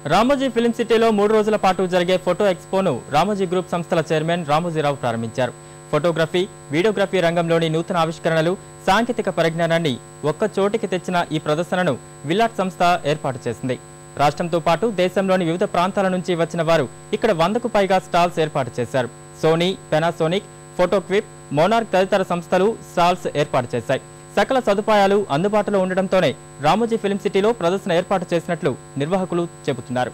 Ramoji film సిటీలో 3 రోజుల పాటు జరిగే ఫోటో ఎక్స్పోను రామోజీ గ్రూప్ సంస్థల చైర్మన్ రామోజీరావు ప్రారంభించారు. ఫోటోగ్రఫీ, వీడియోగ్రఫీ రంగంలోని నూతన ఆవిష్కరణలు, సాంకేతిక పరిజ్ఞానాన్ని ఒక్క చోటికి తెచ్చిన ఈ ప్రదర్శనను విలాట్ సంస్థ ఏర్పాటు చేసింది. రాష్ట్రంతో పాటు దేశంలోని వివిధ ప్రాంతాల నుంచి వచ్చిన వారు ఇక్కడ 100కు పైగా స్టాల్స్ ఏర్పాటు చేశారు. సోనీ, పెనాసోనిక్, ఫోటోక్విప్, మోనార్క్ తదితర సంస్థలు స్టాల్స్ ఏర్పాటు చేశాయి. సకల సదుపాయాలు అందుబాటులో ఉండడంతోనే రామోజీ ఫిల్మ్ సిటీలో ప్రదర్శన ఏర్పాటు చేసినట్లు నిర్వాహకులు చెబుతున్నారు.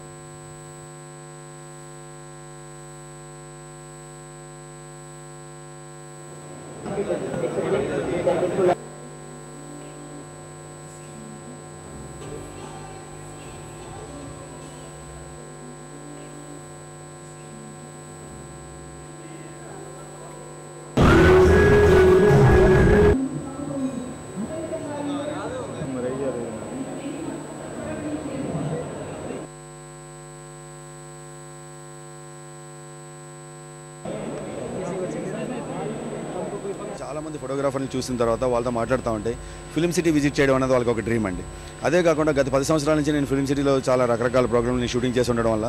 చాలామంది ఫోటోగ్రాఫర్ని చూసిన తర్వాత వాళ్ళతో మాట్లాడుతూ ఉంటే ఫిల్మ్ సిటీ విజిట్ చేయడం అనేది వాళ్ళకి ఒక డ్రీమ్ అండి. అదే కాకుండా గత 10 సంవత్సరాల నుంచి నేను ఫిల్మ్ సిటీలో చాలా రకరకాల ప్రోగ్రాంలని షూటింగ్ చేసి ఉండడం వల్ల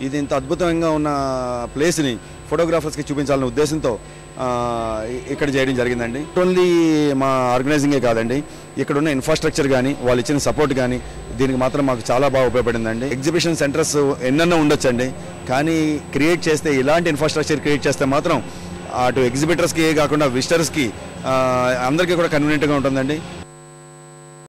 ఇది ఇంత అద్భుతంగా ఉన్న ప్లేస్ని ఫోటోగ్రాఫర్స్కి చూపించాలనే ఉద్దేశంతో ఇక్కడ చేయడం జరిగిందండి. ఓన్లీ మా ఆర్గనైజింగే కాదండి, ఇక్కడ ఉన్న ఇన్ఫ్రాస్ట్రక్చర్ కానీ వాళ్ళు ఇచ్చిన సపోర్ట్ కానీ దీనికి మాత్రం మాకు చాలా బాగా ఉపయోగపడిందండి. ఎగ్జిబిషన్ సెంటర్స్ ఎన్నెన్నో ఉండొచ్చండి, కానీ క్రియేట్ చేస్తే ఇలాంటి ఇన్ఫ్రాస్ట్రక్చర్ క్రియేట్ చేస్తే మాత్రం అటు ఎగ్జిబిటర్స్కి కాకుండా విజిటర్స్కి అందరికీ కూడా కన్వీనియంట్గా ఉంటుందండి.